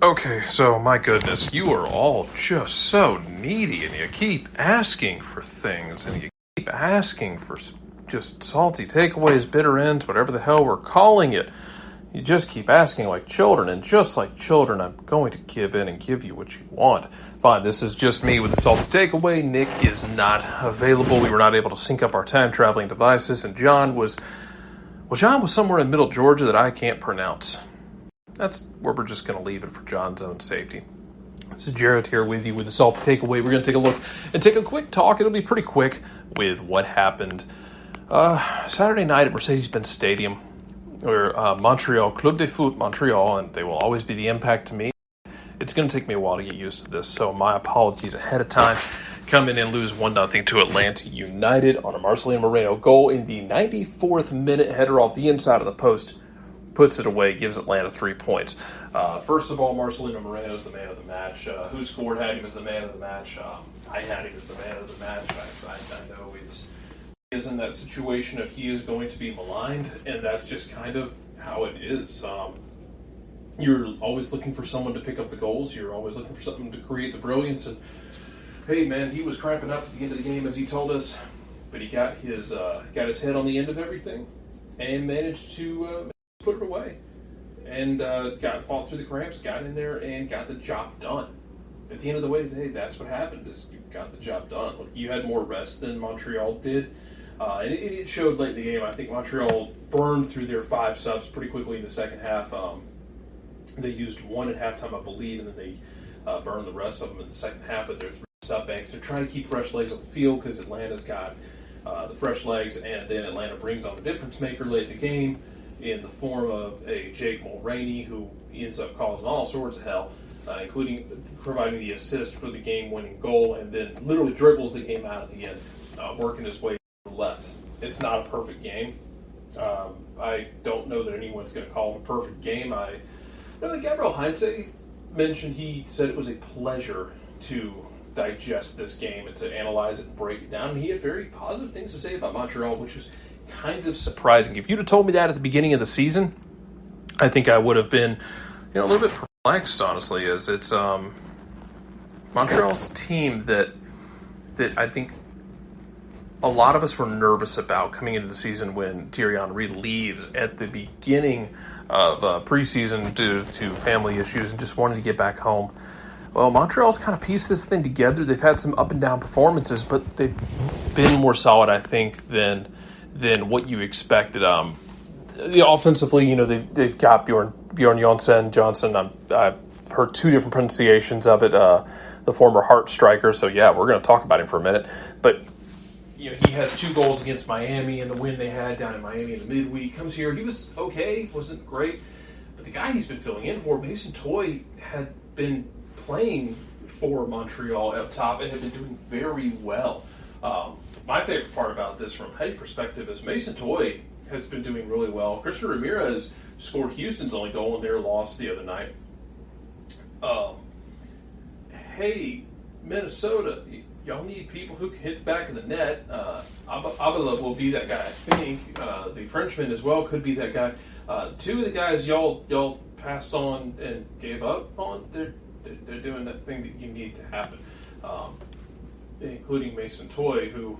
Okay, so my goodness, you are all just so needy and you keep asking for things and you keep asking for just salty takeaways, bitter ends, whatever the hell we're calling it. You just keep asking like children, and just like children, I'm going to give in and give you what you want. Fine, this is just me with the salty takeaway. Nick is not available. We were not able to sync up our time traveling devices, and John was somewhere in middle Georgia that I can't pronounce. That's where we're just going to leave it for John's own safety. This is Jarrett here with you with the Salty Takeaway. We're going to take a look and take a quick talk. It'll be pretty quick with what happened Saturday night at Mercedes-Benz Stadium, where Montreal, Club de Foot Montreal, and they will always be the Impact to me. It's going to take me a while to get used to this, so my apologies ahead of time. Come in and lose 1-0 to Atlanta United on a Marcelino Moreno goal in the 94th minute. Header off the inside of the post. Puts it away, gives Atlanta 3 points. First of all, Marcelino Moreno is the man of the match. Who scored had him as the man of the match? I had him as the man of the match. I know he is in that situation of he is going to be maligned, and that's just kind of how it is. You're always looking for someone to pick up the goals. You're always looking for something to create the brilliance. And hey, man, he was cramping up at the end of the game, as he told us, but he got his head on the end of everything and managed to put it away, and fought through the cramps, got in there, and got the job done. At the end of the day, that's what happened, is you got the job done. Look, you had more rest than Montreal did, and it showed late in the game. I think Montreal burned through their 5 subs pretty quickly in the second half. They used 1 at halftime, I believe, and then they burned the rest of them in the second half of their 3 sub banks. They're trying to keep fresh legs on the field because Atlanta's got the fresh legs, and then Atlanta brings on the difference maker late in the game, in the form of a Jake Mulroney, who ends up causing all sorts of hell, including providing the assist for the game-winning goal, and then literally dribbles the game out at the end, working his way to the left. It's not a perfect game. I don't know that anyone's going to call it a perfect game. I know that Gabriel Heinze mentioned, he said it was a pleasure to digest this game and to analyze it and break it down, and he had very positive things to say about Montreal, which was kind of surprising. If you'd have told me that at the beginning of the season, I think I would have been, a little bit perplexed, honestly, as it's Montreal's team that I think a lot of us were nervous about coming into the season when Thierry Henry leaves at the beginning of preseason due to family issues and just wanted to get back home. Well, Montreal's kind of pieced this thing together. They've had some up and down performances, but they've been more solid, I think, than what you expected. Offensively, they've got Bjorn Johnson. I've heard 2 different pronunciations of it. The former Heart striker. So yeah, we're going to talk about him for a minute. But he has 2 goals against Miami and the win they had down in Miami in the midweek. Comes here, he was okay, wasn't great, but the guy he's been filling in for, Mason Toye, had been playing for Montreal up top and had been doing very well. My favorite part about this from a Petty perspective is Mason Toye has been doing really well. Christian Ramirez scored Houston's only goal in their loss the other night. Hey, Minnesota, y'all need people who can hit the back of the net. Avila will be that guy, I think. The Frenchman as well could be that guy. 2 of the guys y'all passed on and gave up on, they're doing that thing that you need to happen, including Mason Toye, who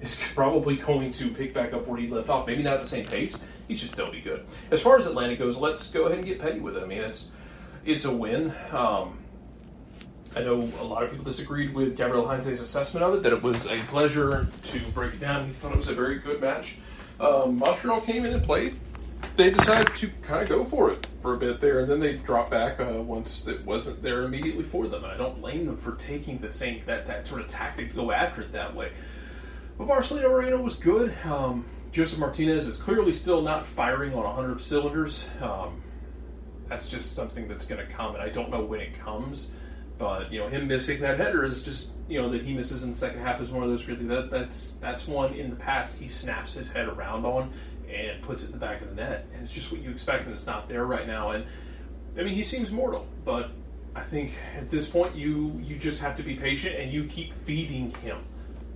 is probably going to pick back up where he left off. Maybe not at the same pace. He should still be good. As far as Atlanta goes, let's go ahead and get petty with it. I mean, it's a win. I know a lot of people disagreed with Gabriel Heinze's assessment of it, that it was a pleasure to break it down. He thought it was a very good match. Montreal came in and played. They decided to kind of go for it for a bit there, and then they dropped back once it wasn't there immediately for them. And I don't blame them for taking that sort of tactic to go after it that way. But Marcelino Moreno was good. Joseph Martinez is clearly still not firing on 100 cylinders. That's just something that's going to come, and I don't know when it comes. But him missing that header is just that he misses in the second half is one of those really that's one in the past he snaps his head around on and puts it in the back of the net, and it's just what you expect, and it's not there right now. And I mean, he seems mortal, but I think at this point you just have to be patient and you keep feeding him.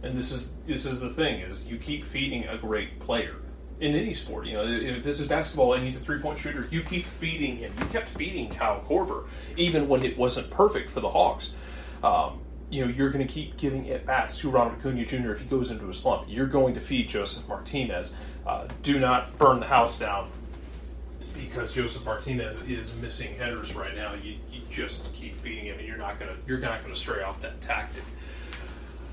And this is the thing, is you keep feeding a great player. in any sport. If this is basketball and he's a three-point shooter, you keep feeding him. You kept feeding Kyle Korver, even when it wasn't perfect for the Hawks. You're going to keep giving at-bats to Ronald Acuna Jr. if he goes into a slump. You're going to feed Joseph Martinez. Do not burn the house down because Joseph Martinez is missing headers right now. You just keep feeding him, and you're not going to stray off that tactic.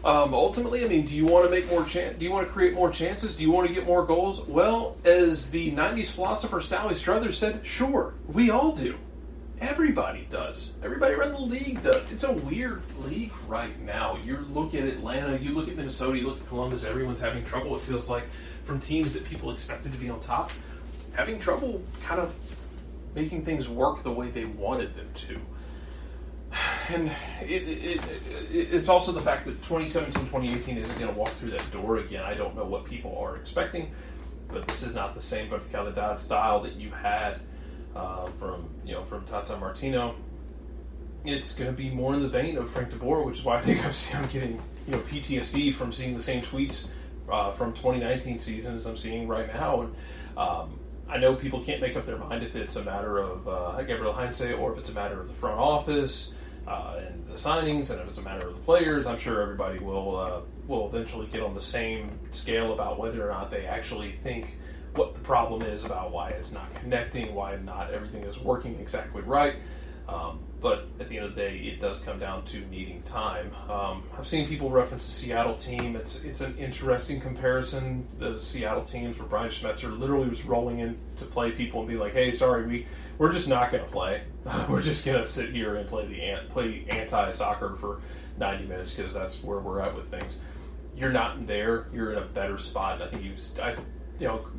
Ultimately, do you want to make more do you want to create more chances? Do you want to get more goals? Well, as the 90s philosopher Sally Struthers said, sure, we all do. Everybody does. Everybody around the league does. It's a weird league right now. You look at Atlanta, you look at Minnesota, you look at Columbus, everyone's having trouble, it feels like, from teams that people expected to be on top, having trouble kind of making things work the way they wanted them to. And it's also the fact that 2017-2018 isn't going to walk through that door again. I don't know what people are expecting, but this is not the same verticalidad style that you had from Tata Martino. It's going to be more in the vein of Frank DeBoer, which is why I think I'm getting PTSD from seeing the same tweets from 2019 season as I'm seeing right now. And I know people can't make up their mind if it's a matter of Gabriel Heinze or if it's a matter of the front office and the signings, and if it's a matter of the players. I'm sure everybody will eventually get on the same scale about whether or not they actually think what the problem is, about why it's not connecting, why not everything is working exactly right. But at the end of the day, it does come down to needing time. I've seen people reference the Seattle team. It's an interesting comparison. The Seattle teams where Brian Schmetzer literally was rolling in to play people and be like, hey, sorry, we're just not going to play. We're just going to sit here and play anti-soccer for 90 minutes because that's where we're at with things. You're not there. You're in a better spot. And I think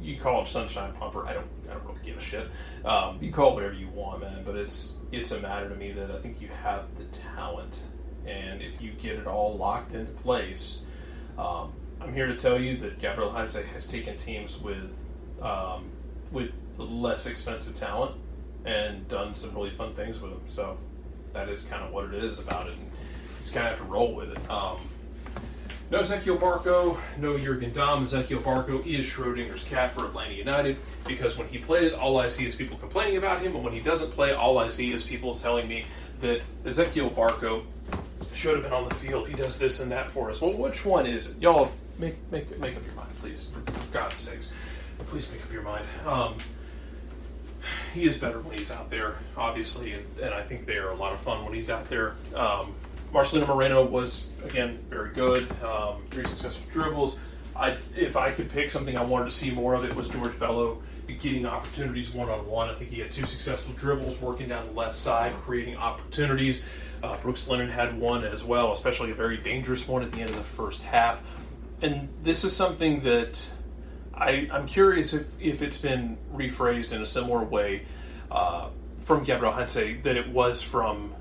you call it sunshine pumper. I don't really give a shit. You call it whatever you want, man. But it's a matter to me that I think you have the talent, and if you get it all locked into place, I'm here to tell you that Gabriel Heinze has taken teams with less expensive talent and done some really fun things with them. So that is kind of what it is about it, and you just kind of have to roll with it. No Ezequiel Barco, no Jurgen Damm. Ezequiel Barco is Schrodinger's cat for Atlanta United, because when he plays, all I see is people complaining about him, and when he doesn't play, all I see is people telling me that Ezequiel Barco should have been on the field. He does this and that for us. Well, which one is it? Y'all, make up your mind, please. For God's sakes. Please make up your mind. He is better when he's out there, obviously, and I think they are a lot of fun when he's out there. Marcelino Moreno was, again, very good. 3 successful dribbles. If I could pick something I wanted to see more of, it was George Bello getting opportunities one-on-one. I think he had 2 successful dribbles working down the left side, creating opportunities. Brooks Lennon had one as well, especially a very dangerous one at the end of the first half. And this is something that I'm curious if it's been rephrased in a similar way from Gabriel Heinze that it was from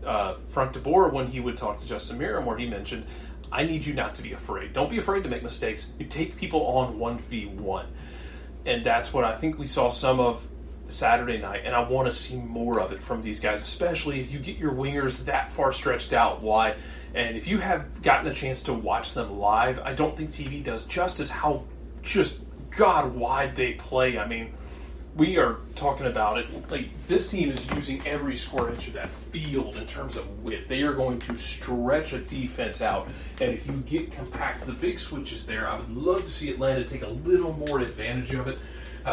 Frank DeBoer when he would talk to Justin Miram, where he mentioned, I need you not to be afraid. Don't be afraid to make mistakes. You take people on 1v1. And that's what I think we saw some of Saturday night, and I want to see more of it from these guys, especially if you get your wingers that far stretched out wide. And if you have gotten a chance to watch them live, I don't think TV does justice how just God wide they play. I mean, we are talking about it. Like, this team is using every square inch of that field in terms of width. They are going to stretch a defense out. And if you get compact the big switches there, I would love to see Atlanta take a little more advantage of it,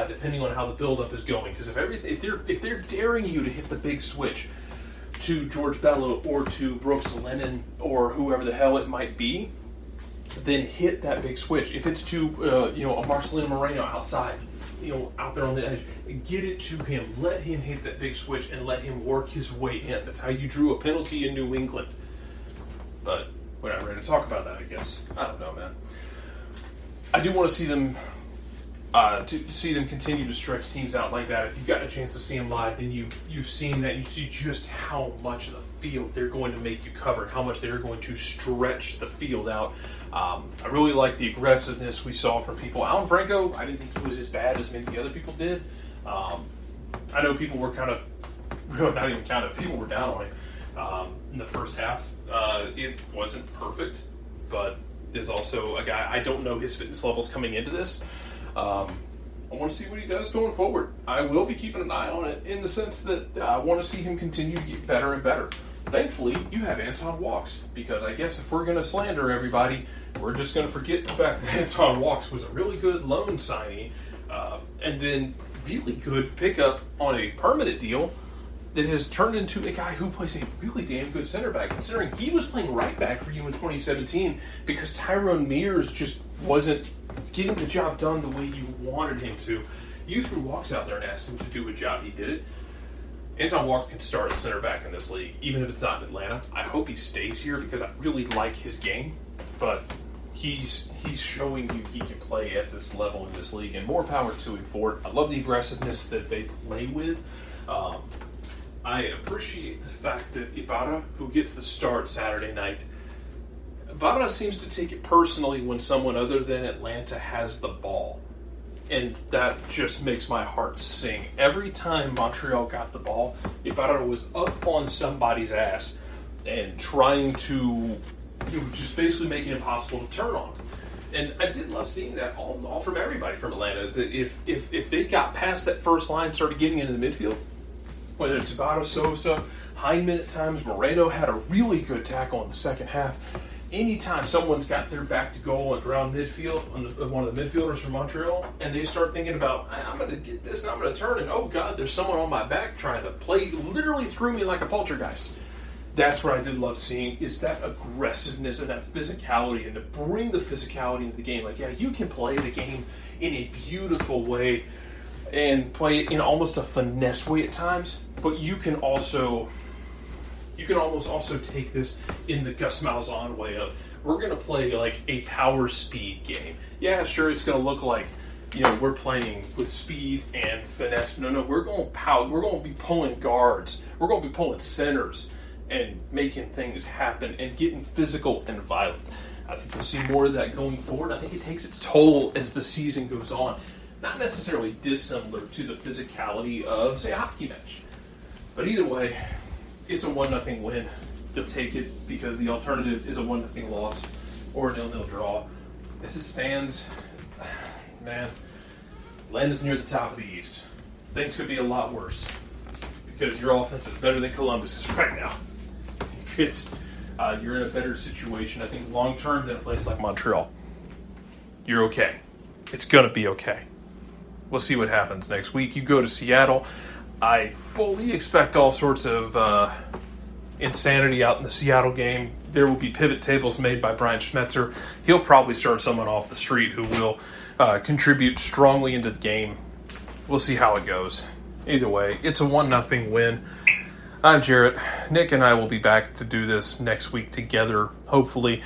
depending on how the buildup is going. Because if they're daring you to hit the big switch to George Bello or to Brooks Lennon or whoever the hell it might be, then hit that big switch. If it's to a Marcelino Moreno outside, out there on the edge, get it to him. Let him hit that big switch and let him work his way in. That's how you drew a penalty in New England. But we're not ready to talk about that, I guess. I don't know, man. I do want to see them continue to stretch teams out like that. If you've gotten a chance to see them live, then you've seen that. You see just how much of the field they're going to make you cover, how much they're going to stretch the field out. I really like the aggressiveness we saw from people. Alan Franco, I didn't think he was as bad as maybe other people did. I know people were people were down on him in the first half. It wasn't perfect, but there's also a guy, I don't know his fitness levels coming into this. I want to see what he does going forward. I will be keeping an eye on it in the sense that I want to see him continue to get better and better. Thankfully, you have Anton Walks, because I guess if we're going to slander everybody, we're just going to forget the fact that Anton Walks was a really good loan signing, and then really good pickup on a permanent deal that has turned into a guy who plays a really damn good center back, considering he was playing right back for you in 2017 because Tyrone Mears just wasn't getting the job done the way you wanted him to. You threw Walks out there and asked him to do a job. He did it. Anton Walks can start at center back in this league, even if it's not in Atlanta. I hope he stays here because I really like his game, but he's showing you he can play at this level in this league, and more power to him for it. I love the aggressiveness that they play with. I appreciate the fact that Ibarra, who gets the start Saturday night, Ibarra seems to take it personally when someone other than Atlanta has the ball. And that just makes my heart sing. Every time Montreal got the ball, Ibarra was up on somebody's ass and trying to just basically make it impossible to turn on. And I did love seeing that all from everybody from Atlanta. If they got past that first line, started getting into the midfield, whether it's Ibarra, Sosa, Hyndman at times, Moreno had a really good tackle in the second half. Anytime someone's got their back to goal and around midfield, on one of the midfielders from Montreal, and they start thinking about, I'm going to get this and I'm going to turn, and oh God, there's someone on my back trying to play literally through me like a poltergeist. That's what I did love seeing, is that aggressiveness and that physicality, and to bring the physicality into the game. Like, yeah, you can play the game in a beautiful way and play it in almost a finesse way at times, but you can almost also take this in the Gus Malzahn way of, we're going to play like a power speed game. Yeah, sure, it's going to look like, we're playing with speed and finesse. No, we're going to power. We're going to be pulling guards. We're going to be pulling centers and making things happen and getting physical and violent. I think you'll see more of that going forward. I think it takes its toll as the season goes on. Not necessarily dissimilar to the physicality of, say, a hockey match. But either way, it's a 1-0 win. You'll take it because the alternative is a 1-0 loss or a 0-0 draw. As it stands, man, Atlanta's near the top of the East. Things could be a lot worse because your offense is better than Columbus's right now. You're in a better situation, I think, long-term than a place like Montreal. You're okay. It's going to be okay. We'll see what happens next week. You go to Seattle. I fully expect all sorts of insanity out in the Seattle game. There will be pivot tables made by Brian Schmetzer. He'll probably start someone off the street who will contribute strongly into the game. We'll see how it goes. Either way, it's a 1-0 win. I'm Jarrett. Nick and I will be back to do this next week together, hopefully.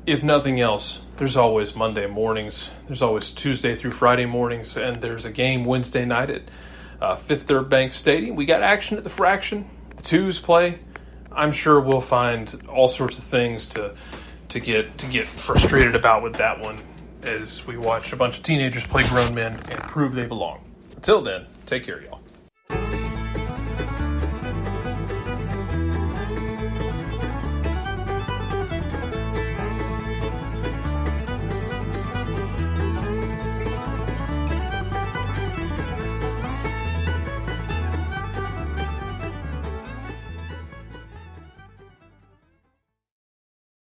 If nothing else, there's always Monday mornings. There's always Tuesday through Friday mornings, and there's a game Wednesday night at Fifth Third Bank Stadium. We got action at the Fraction. The Twos play. I'm sure we'll find all sorts of things to get frustrated about with that one as we watch a bunch of teenagers play grown men and prove they belong. Until then, take care, y'all.